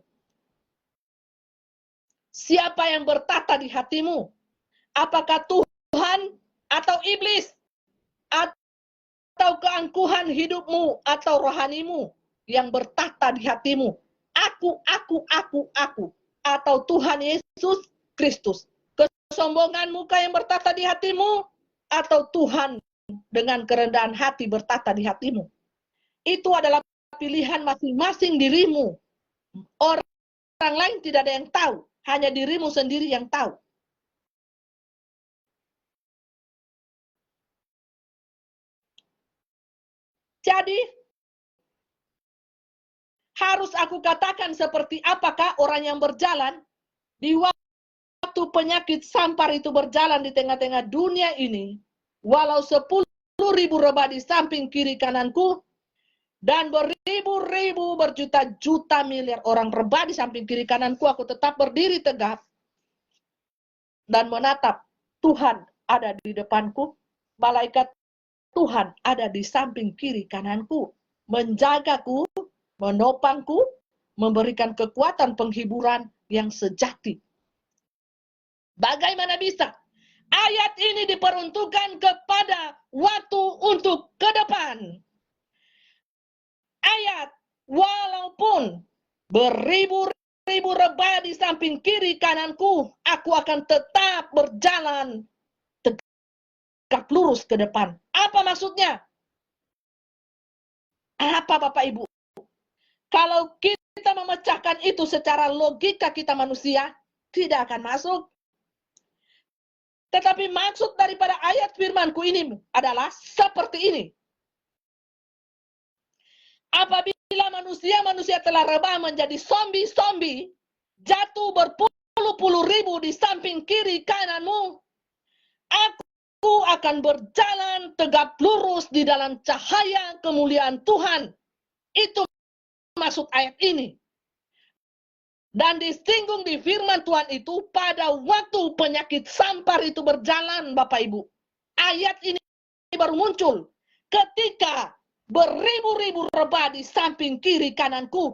Siapa yang bertata di hatimu? Apakah Tuhan atau iblis? Atau keangkuhan hidupmu atau rohanimu yang bertata di hatimu? Aku. Atau Tuhan Yesus Kristus? Kesombongan muka yang bertata di hatimu? Atau Tuhan dengan kerendahan hati bertata di hatimu? Itu adalah pilihan masing-masing dirimu. Orang lain tidak ada yang tahu. Hanya dirimu sendiri yang tahu. Jadi, harus aku katakan seperti apakah orang yang berjalan di waktu penyakit sampar itu berjalan di tengah-tengah dunia ini, walau 10.000 rebah di samping kiri kananku, dan beribu-ribu, berjuta-juta miliar orang rebah di samping kiri kananku, aku tetap berdiri tegap dan menatap Tuhan ada di depanku, malaikat Tuhan ada di samping kiri kananku. menjagaku, menopangku, memberikan kekuatan penghiburan yang sejati. Bagaimana bisa? Ayat ini diperuntukkan kepada waktu untuk ke depan. Ayat, walaupun beribu-ribu rebah di samping kiri kananku, aku akan tetap berjalan tegak lurus ke depan. Apa maksudnya? Apa Bapak Ibu? Kalau kita memecahkan itu secara logika kita manusia, tidak akan masuk. Tetapi maksud daripada ayat firmanku ini adalah seperti ini. Apabila manusia telah rebah menjadi zombie-zombie, jatuh berpuluh-puluh ribu di samping kiri kananmu, aku akan berjalan tegak lurus di dalam cahaya kemuliaan Tuhan. Itu maksud ayat ini. Dan disinggung di firman Tuhan itu pada waktu penyakit sampar itu berjalan, Bapak Ibu. Ayat ini baru muncul ketika beribu-ribu rebah di samping kiri kananku.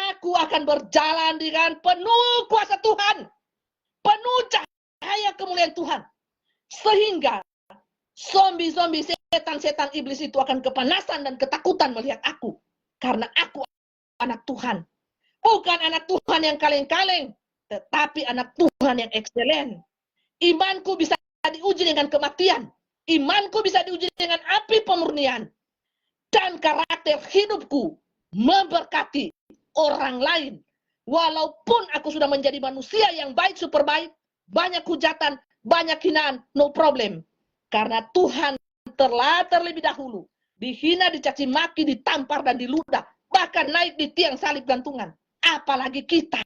Aku akan berjalan dengan penuh kuasa Tuhan, penuh cahaya kemuliaan Tuhan. Sehingga zombie-zombie, setan-setan iblis itu akan kepanasan dan ketakutan melihat aku. Karena aku anak Tuhan. Bukan anak Tuhan yang kaleng-kaleng, tetapi anak Tuhan yang ekselen. Imanku bisa diuji dengan kematian. Imanku bisa diuji dengan api pemurnian. Dan karakter hidupku memberkati orang lain. Walaupun aku sudah menjadi manusia yang baik, super baik, banyak hujatan, banyak hinaan, no problem. Karena Tuhan telah terlebih dahulu dihina, dicaci maki, ditampar, dan diludah. Bahkan naik di tiang salib gantungan. Apalagi kita.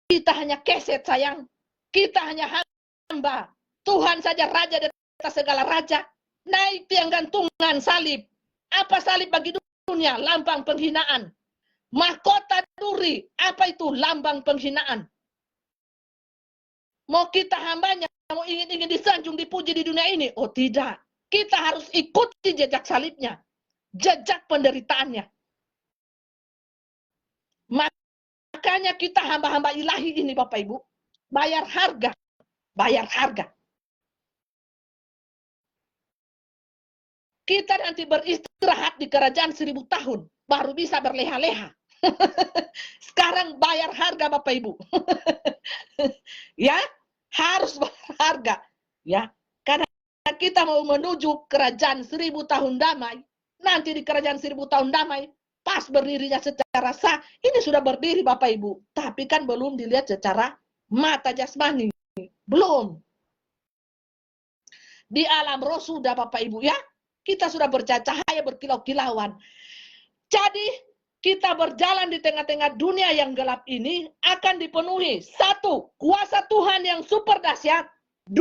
Kita hanya keset, sayang. Kita hanya hamba. Tuhan saja raja di atas segala raja. Naik tiang gantungan salib. Apa salib bagi dunia? Lambang penghinaan. Mahkota duri. Apa itu? Lambang penghinaan. Mau kita hambanya, mau ingin disanjung, dipuji di dunia ini? Oh tidak. Kita harus ikuti jejak salibnya. Jejak penderitaannya. Makanya kita hamba-hamba ilahi ini Bapak Ibu, bayar harga. Bayar harga. Kita nanti beristirahat di kerajaan 1000 tahun, baru bisa berleha-leha. Sekarang bayar harga Bapak Ibu. Ya, harus bayar harga. Ya, karena kita mau menuju kerajaan 1000 tahun damai. Nanti di kerajaan 1000 tahun damai, pas berdirinya secara sah, ini sudah berdiri Bapak Ibu, tapi kan belum dilihat secara mata jasmani, belum. Di alam roh sudah Bapak Ibu ya, kita sudah bercahaya berkilau-kilauan. Jadi kita berjalan di tengah-tengah dunia yang gelap ini akan dipenuhi. 1, kuasa Tuhan yang super dahsyat. 2,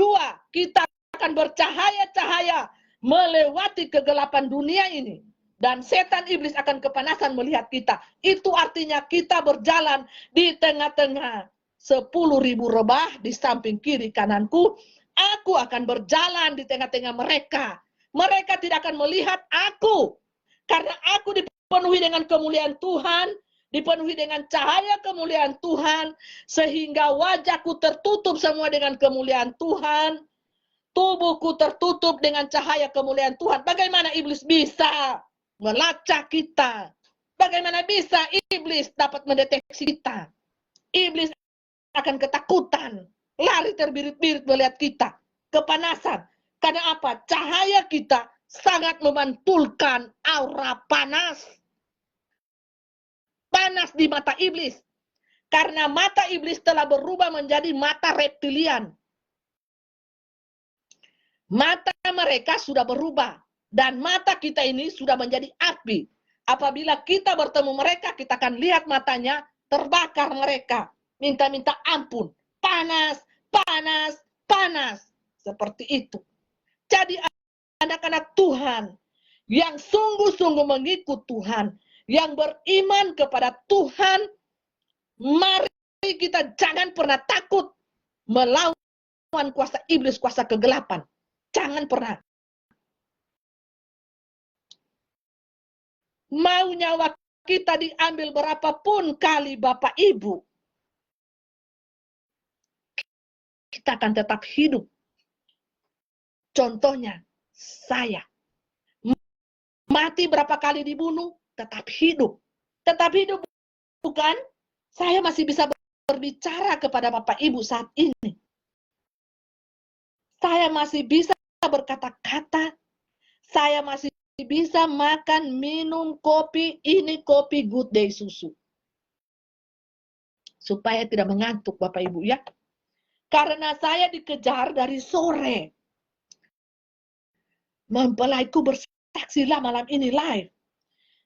kita akan bercahaya-cahaya melewati kegelapan dunia ini. Dan setan iblis akan kepanasan melihat kita. Itu artinya kita berjalan di tengah-tengah 10.000 rebah di samping kiri kananku. Aku akan berjalan di tengah-tengah mereka. Mereka tidak akan melihat aku. Karena aku dipenuhi dengan kemuliaan Tuhan. Dipenuhi dengan cahaya kemuliaan Tuhan. Sehingga wajahku tertutup semua dengan kemuliaan Tuhan. Tubuhku tertutup dengan cahaya kemuliaan Tuhan. Bagaimana iblis bisa melacak kita? Bagaimana bisa iblis dapat mendeteksi kita? Iblis akan ketakutan, lari terbirit-birit melihat kita, kepanasan. Karena apa? Cahaya kita sangat memantulkan aura panas. Panas di mata iblis. Karena mata iblis telah berubah menjadi mata reptilian. Mata mereka sudah berubah. Dan mata kita ini sudah menjadi api. Apabila kita bertemu mereka, kita akan lihat matanya terbakar mereka. Minta-minta ampun. Panas, panas, panas. Seperti itu. Jadi anak-anak Tuhan yang sungguh-sungguh mengikut Tuhan, yang beriman kepada Tuhan, mari kita jangan pernah takut melawan kuasa iblis, kuasa kegelapan. Jangan pernah. Mau nyawa kita diambil berapapun kali Bapak Ibu, kita akan tetap hidup. Contohnya, saya mati berapa kali dibunuh, tetap hidup. Tetap hidup, bukan? Saya masih bisa berbicara kepada Bapak Ibu saat ini. Saya masih bisa berkata-kata. Saya masih bisa makan, minum kopi, ini kopi Good Day susu. Supaya tidak mengantuk Bapak Ibu ya. Karena saya dikejar dari sore. Mempelaiku bersaksilah malam ini live.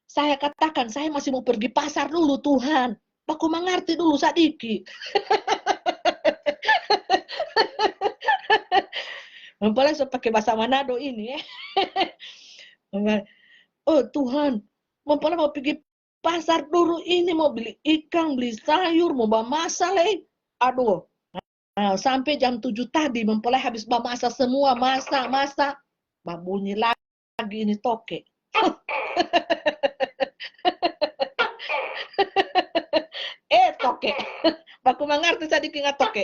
Saya katakan, saya masih mau pergi pasar dulu Tuhan. Aku mengerti dulu sadiki. Mempelai saya pakai bahasa Manado ini ya. Oh Tuhan, mempelai mau pergi pasar dulu ini, mau beli ikan, beli sayur, mau bawa masak. Aduh, sampai jam 7 tadi mempelai habis bawa masak semua, masak. Bunyi lagi ini toke. Toke. Baku mengerti sadiki nga toke.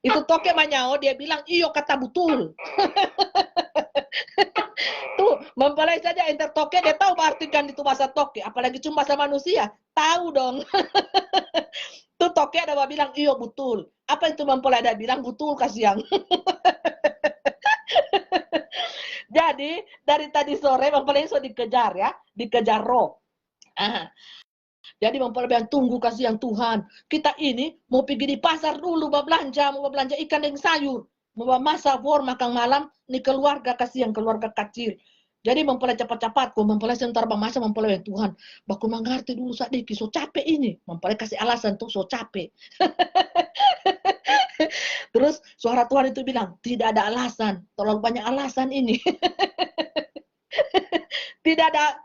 Itu toke manyao, dia bilang, iyo kata betul. Tuh, mempelai saja enter toke, dia tahu artikan itu bahasa toke. Apalagi cuma bahasa manusia. Tahu dong. Tuh toke ada bilang, iyo betul. Apa itu mempelai ada bilang, betul kasihan. Jadi, dari tadi sore mempelai so dikejar ya. Dikejar roh. Jadi mempelai tunggu kasihan Tuhan. Kita ini mau pergi di pasar dulu, mau belanja ikan dan sayur. Mau masak, makan malam, nih keluarga kasihan, keluarga kecil. Jadi mempelai cepat-cepat, kok mempelai sebentar masa mempelai Tuhan. Baku mengerti dulu sadiki, so capek ini. Mempelai kasih alasan tuh, so capek. Terus suara Tuhan itu bilang, tidak ada alasan, terlalu banyak alasan ini.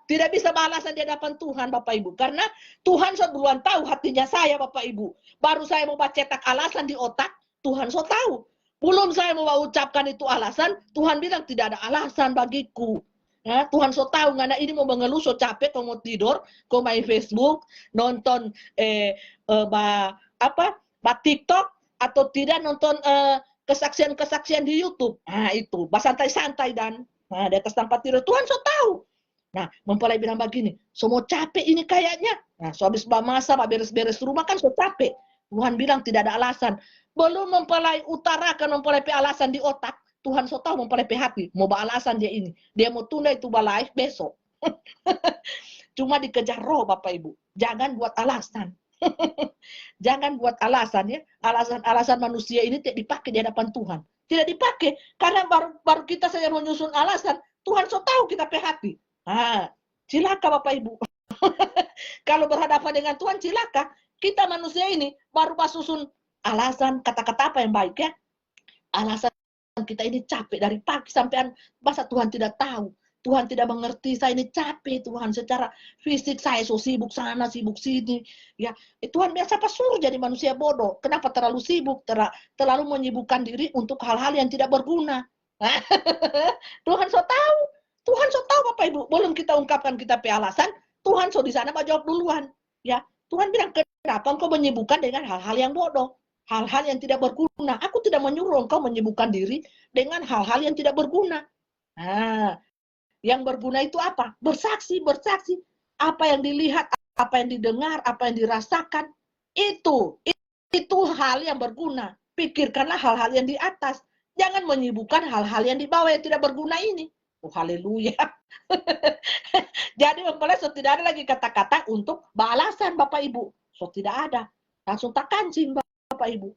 Tidak bisa beralasan di hadapan Tuhan Bapak Ibu, karena Tuhan duluan tahu hatinya saya Bapak Ibu. Baru saya mau cetak alasan di otak, Tuhan tahu. Belum saya mau ucapkan itu alasan, Tuhan bilang tidak ada alasan bagiku. Ya, Tuhan tahu, karena ini mau mengeluh, capek, kau mau tidur, kau main Facebook, nonton TikTok, atau tidak nonton kesaksian-kesaksian di YouTube. Nah itu, santai-santai dan di atas tempat tidur. Tuhan tahu. Nah, mempelai bilang begini, semua capek ini kayaknya. Nah, habis masa, beres-beres rumah kan capek. Tuhan bilang tidak ada alasan. Belum mempelai utarakan, mempelai alasan di otak. Tuhan tahu mempelai hati. Mau alasan dia ini. Dia mau tunda itu live besok. Cuma dikejar roh Bapak Ibu. Jangan buat alasan. Jangan buat alasan ya. Alasan manusia ini tidak dipakai di hadapan Tuhan. Tidak dipakai. Karena baru kita saja menyusun alasan. Tuhan tahu kita hati. Cilaka Bapak Ibu. Kalau berhadapan dengan Tuhan cilaka. Kita manusia ini baru susun alasan, kata-kata apa yang baik ya. Alasan kita ini capek dari pagi sampai masa Tuhan tidak tahu. Tuhan tidak mengerti, saya ini capek Tuhan, secara fisik saya so sibuk sana, sibuk sini. Ya, Tuhan biasa apa suruh jadi manusia bodoh. Kenapa terlalu sibuk, terlalu menyibukkan diri untuk hal-hal yang tidak berguna. Tuhan tahu. Tuhan tahu Bapak Ibu, belum kita ungkapkan kita alasan, Tuhan di sana Pak jawab duluan. Ya, Tuhan bilang, kenapa engkau menyibukkan dengan hal-hal yang bodoh, hal-hal yang tidak berguna. Aku tidak menyuruh engkau menyibukkan diri dengan hal-hal yang tidak berguna. Yang berguna itu apa? Bersaksi. Apa yang dilihat, apa yang didengar, apa yang dirasakan, itu hal yang berguna. Pikirkanlah hal-hal yang di atas. Jangan menyibukkan hal-hal yang di bawah yang tidak berguna ini. Oh, haleluya. Jadi mempelai tidak ada lagi kata-kata untuk balasan Bapak Ibu. Tidak ada. Langsung tak kancing Bapak Ibu.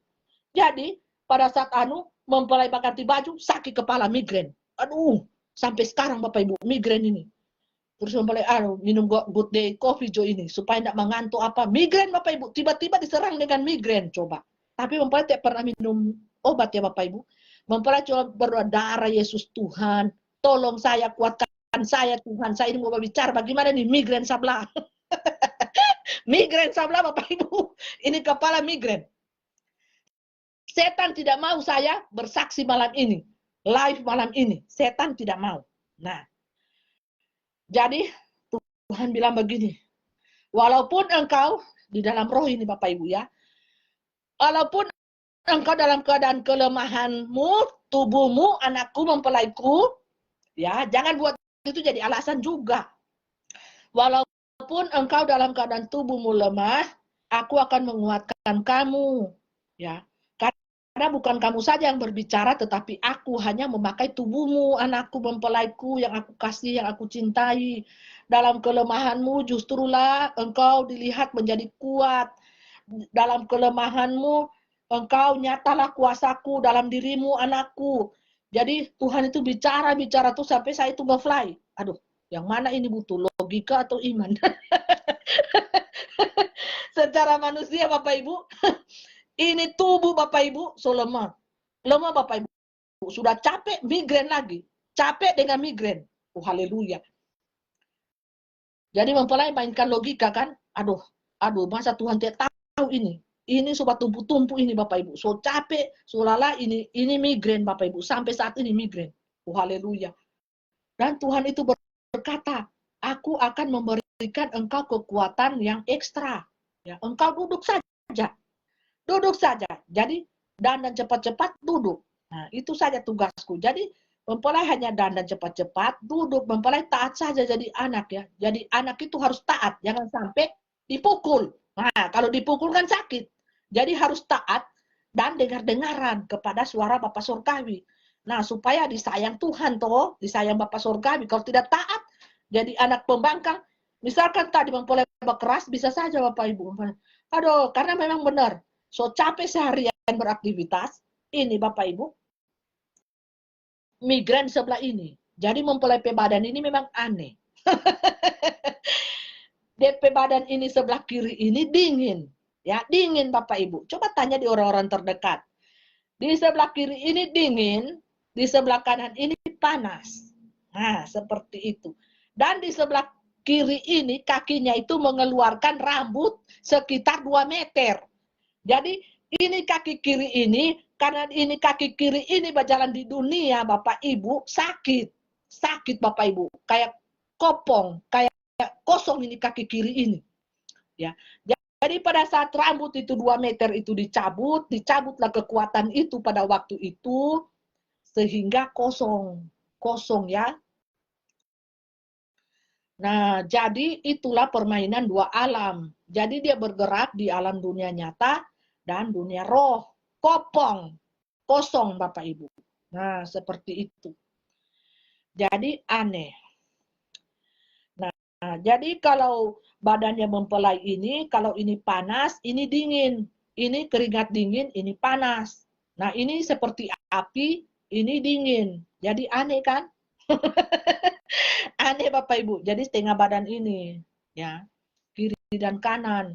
Jadi pada saat mempelai ganti baju, sakit kepala, migrain. Aduh, sampai sekarang Bapak Ibu, migrain ini. Terus mempelai minum Good Day Coffee Jo ini supaya tidak mengantuk apa. Migrain Bapak Ibu, tiba-tiba diserang dengan migrain coba. Tapi mempelai tidak pernah minum obat ya Bapak Ibu. Mempelai coba berdoa, darah Yesus Tuhan, tolong saya, kuatkan saya Tuhan. Saya ini mau berbicara bagaimana nih migrain sebelah. Migrain sebelah Bapak Ibu. Ini kepala migrain. Setan tidak mau saya bersaksi malam ini. Live malam ini. Setan tidak mau. Nah, jadi Tuhan bilang begini, walaupun engkau di dalam roh ini Bapak Ibu ya, walaupun engkau dalam keadaan kelemahanmu, tubuhmu, anakku, mempelaiku, ya, jangan buat itu jadi alasan juga. Walaupun engkau dalam keadaan tubuhmu lemah, aku akan menguatkan kamu, ya. Karena bukan kamu saja yang berbicara, tetapi aku hanya memakai tubuhmu, anakku, mempelaiku, yang aku kasih, yang aku cintai. Dalam kelemahanmu justrulah engkau dilihat menjadi kuat. Dalam kelemahanmu, engkau nyatalah kuasaku dalam dirimu, anakku. Jadi Tuhan itu bicara tuh sampai saya itu ngefly. Aduh, yang mana ini butuh logika atau iman? Secara manusia Bapak Ibu, ini tubuh Bapak Ibu so lemah. Lemah Bapak Ibu. Sudah capek, migrain lagi. Capek dengan migrain. Oh haleluya. Jadi mempelai mainkan logika kan. Aduh, masa Tuhan tidak tahu ini. Ini sobat tumpu-tumpu ini Bapak Ibu. So capek, so lala ini migrain Bapak Ibu. Sampai saat ini migrain. Oh haleluya. Dan Tuhan itu berkata, aku akan memberikan engkau kekuatan yang ekstra. Ya, engkau duduk saja. Duduk saja. Jadi dandan cepat-cepat duduk. Nah, itu saja tugasku. Jadi mempelai hanya dandan cepat-cepat, duduk, mempelai taat saja jadi anak ya. Jadi anak itu harus taat, jangan sampai dipukul. Nah, kalau dipukul kan sakit. Jadi harus taat dan dengar-dengaran kepada suara Bapak Surgawi. Nah, supaya disayang Tuhan toh, disayang Bapak Surgawi. Kalau tidak taat, jadi anak pembangkang. Misalkan tadi mempelai keras, bisa saja Bapak Ibu. Aduh, karena memang benar. So capek seharian beraktivitas, ini Bapak Ibu, migran sebelah ini. Jadi mempelai badan ini memang aneh. DP badan ini sebelah kiri ini dingin. Ya, dingin Bapak Ibu. Coba tanya di orang-orang terdekat. Di sebelah kiri ini dingin, di sebelah kanan ini panas. Nah, seperti itu. Dan di sebelah kiri ini kakinya itu mengeluarkan rambut sekitar 2 meter. Jadi ini kaki kiri ini, karena ini kaki kiri ini berjalan di dunia Bapak Ibu, sakit. Sakit Bapak Ibu, kayak kopong, kayak kosong ini kaki kiri ini. Ya. Jadi pada saat rambut itu 2 meter itu dicabutlah kekuatan itu pada waktu itu, sehingga kosong. Kosong ya. Nah, jadi itulah permainan dua alam. Jadi dia bergerak di alam dunia nyata dan dunia roh. Kopong, kosong Bapak Ibu. Nah, seperti itu. Jadi aneh. Nah, jadi kalau badannya mempelai ini, kalau ini panas, ini dingin. Ini keringat dingin, ini panas. Nah, ini seperti api, ini dingin. Jadi aneh kan? Aneh Bapak Ibu. Jadi setengah badan ini, ya, kiri dan kanan.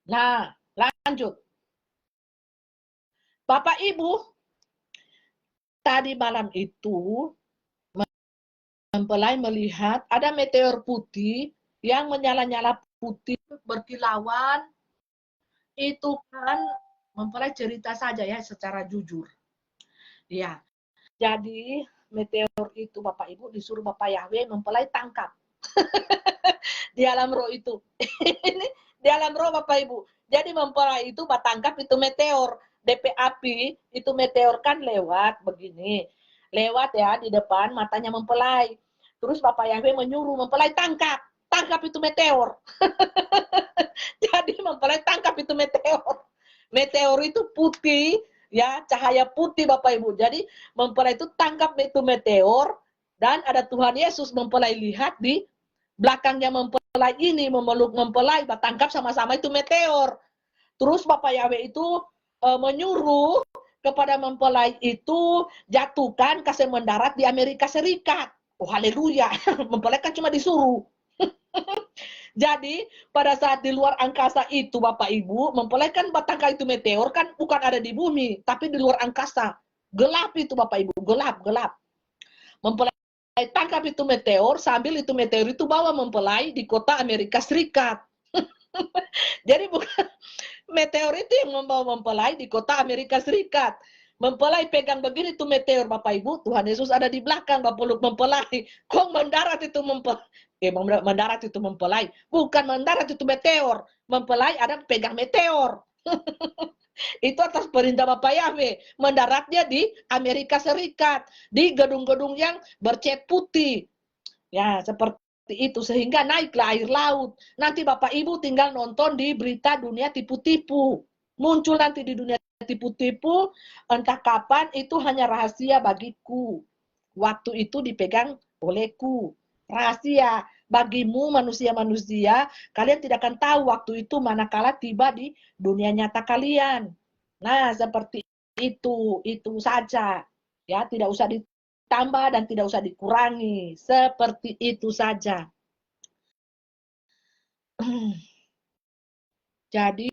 Nah, lanjut. Bapak Ibu, tadi malam itu mempelai melihat ada meteor putih yang menyala-nyala putih berkilauan. Itu kan mempelai cerita saja ya secara jujur. Ya, jadi meteor itu Bapak Ibu disuruh Bapak Yahweh mempelai tangkap. Di alam roh itu. Ini di alam roh Bapak Ibu. Jadi mempelai itu tangkap itu meteor. DP api itu meteor kan lewat begini. Lewat ya di depan matanya mempelai. Terus Bapak Yahweh menyuruh mempelai tangkap. Tangkap itu meteor. Jadi mempelai tangkap itu meteor. Meteor itu putih, ya cahaya putih Bapak Ibu. Jadi mempelai itu tangkap itu meteor dan ada Tuhan Yesus mempelai lihat di belakangnya mempelai ini memeluk mempelai, tangkap sama-sama itu meteor. Terus Bapak Yahweh itu menyuruh kepada mempelai itu jatuhkan kasih mendarat di Amerika Serikat. Oh haleluya, mempelai kan cuma disuruh. Jadi pada saat di luar angkasa itu Bapak Ibu, mempelai kan batangka itu meteor kan bukan ada di bumi, tapi di luar angkasa. Gelap itu Bapak Ibu, gelap. Mempelai tangkap itu meteor, sambil itu meteor itu bawa mempelai di kota Amerika Serikat. Jadi Meteor itu yang membawa mempelai di kota Amerika Serikat. Mempelai pegang begini tuh meteor, Bapak Ibu. Tuhan Yesus ada di belakang, Bapak peluk mempelai. Kok mendarat itu mendarat itu mempelai. Bukan mendarat itu meteor. Mempelai ada pegang meteor. Itu atas perintah Bapak Yahweh. Mendaratnya di Amerika Serikat. Di gedung-gedung yang bercat putih. Ya, seperti itu. Sehingga naiklah air laut. Nanti Bapak Ibu tinggal nonton di berita dunia tipu-tipu. Muncul nanti di dunia tipu-tipu, entah kapan, itu hanya rahasia bagiku. Waktu itu dipegang olehku. Rahasia bagimu manusia-manusia, kalian tidak akan tahu waktu itu manakala tiba di dunia nyata kalian. Nah, seperti itu saja. Ya, tidak usah ditambah dan tidak usah dikurangi. Seperti itu saja. Jadi